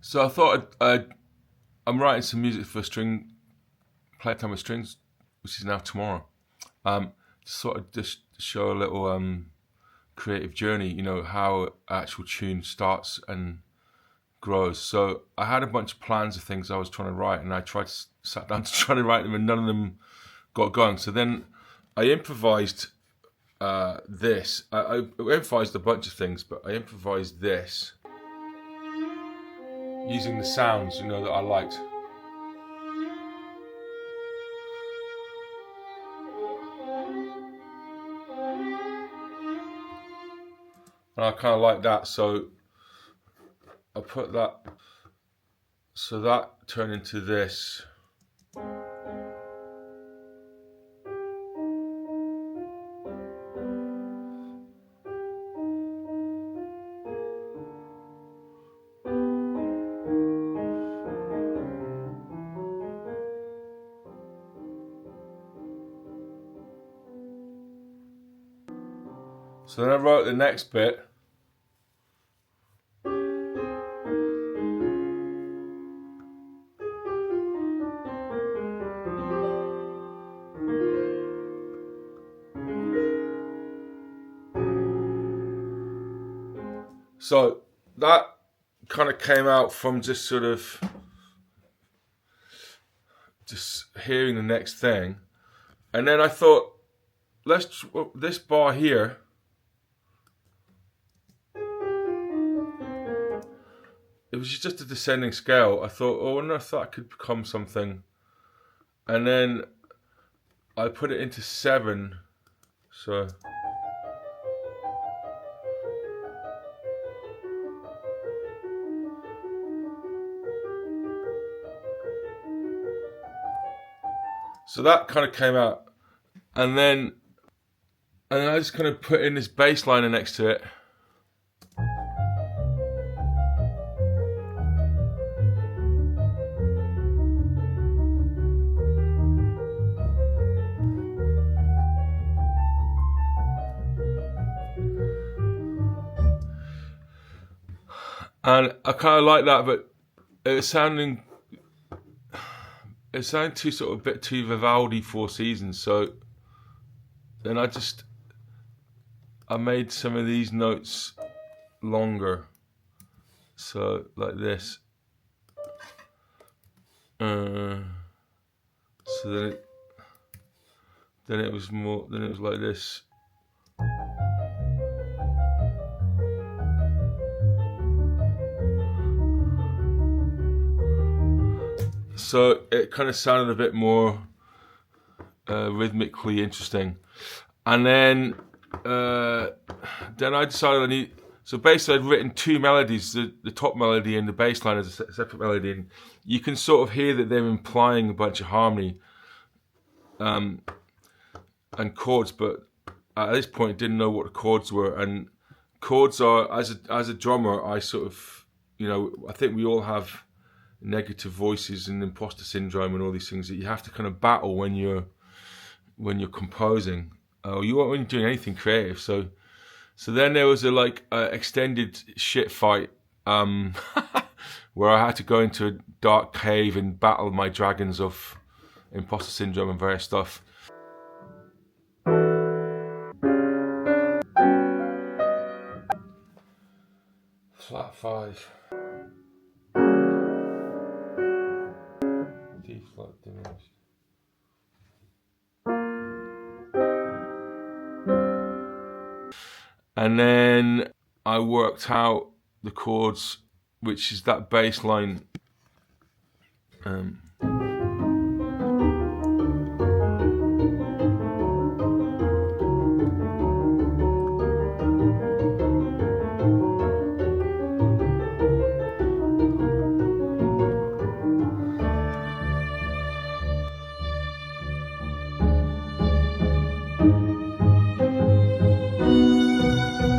So I thought I'm writing some music for Playtime with Strings, which is now tomorrow. Sort of just show a little creative journey, how actual tune starts and grows. So I had a bunch of plans of things I was trying to write, and I sat down to try to write them, and none of them got going. So then I improvised this. I improvised a bunch of things, but I improvised this using the sounds, that I liked. And I kind of like that, so I put that, so that turned into this. So then I wrote the next bit. So that kind of came out from just sort of just hearing the next thing. And then I thought, this bar here, it was just a descending scale. I thought, I wonder if that could become something. And then I put it into 7. So that kind of came out. And then I just kind of put in this bass liner next to it. And I kind of like that, but it sounded too sort of a bit too Vivaldi Four Seasons. So then I made some of these notes longer. So like this. So then it was like this. So it kind of sounded a bit more rhythmically interesting. And then I decided so basically I'd written 2 melodies, the top melody and the bass line as a separate melody. And you can sort of hear that they're implying a bunch of harmony and chords, but at this point didn't know what the chords were. And chords are, as a drummer, I sort of, I think we all have negative voices and imposter syndrome and all these things that you have to kind of battle when you're composing, or when you're doing anything creative. So then there was a extended shit fight where I had to go into a dark cave and battle my dragons of imposter syndrome and various stuff. Flat 5. D flat diminished. And then I worked out the chords, which is that bass line.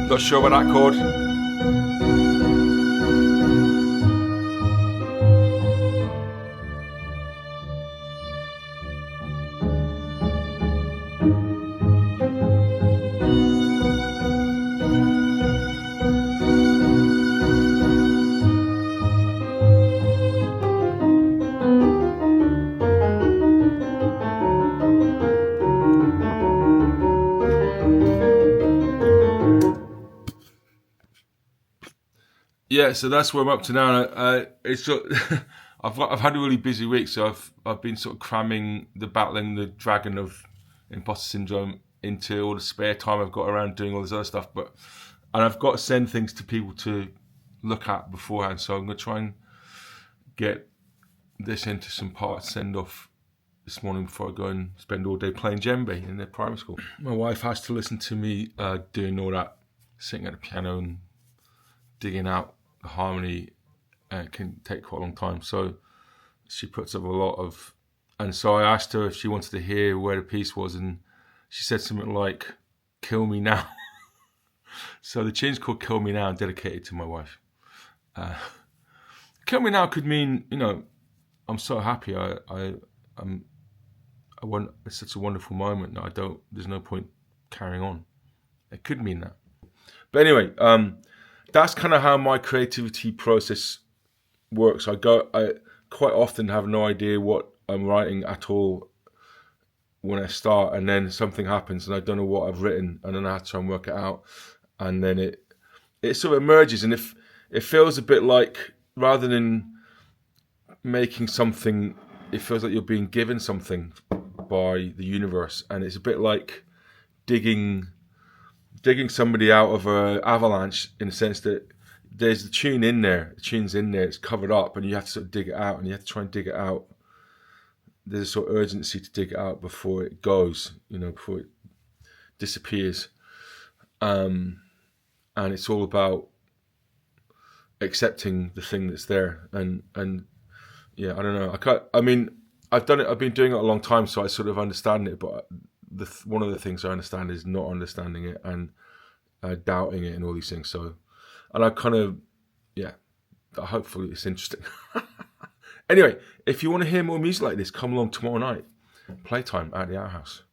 Not sure about that chord. yeah, so that's where I'm up to now. It's sort I've had a really busy week, so I've been sort of cramming battling the dragon of imposter syndrome into all the spare time I've got around doing all this other stuff. And I've got to send things to people to look at beforehand, so I'm going to try and get this into some part send off this morning before I go and spend all day playing djembe in their primary school. My wife has to listen to me doing all that, sitting at the piano and digging out the harmony, and it can take quite a long time. So she puts up a lot of, and so I asked her if she wanted to hear where the piece was, and she said something like, "Kill Me Now." So the tune's called "Kill Me Now," dedicated to my wife. Kill Me Now could mean, I'm so happy. It's such a wonderful moment that there's no point carrying on. It could mean that. But anyway, that's kind of how my creativity process works. I quite often have no idea what I'm writing at all when I start, and then something happens and I don't know what I've written, and then I have to try and work it out, and then it sort of emerges, and if it feels a bit like, rather than making something, it feels like you're being given something by the universe, and it's a bit like digging somebody out of an avalanche, in the sense that there's the tune's in there, it's covered up, and you have to sort of dig it out, and you have to try and dig it out. There's a sort of urgency to dig it out before it goes, before it disappears. And it's all about accepting the thing that's there, and yeah, I don't know. I've done it. I've been doing it a long time, so I sort of understand it. But one of the things I understand is not understanding it and doubting it and all these things. So, and I kind of, yeah, hopefully it's interesting. Anyway, if you want to hear more music like this, come along tomorrow night. Playtime at the Outhouse.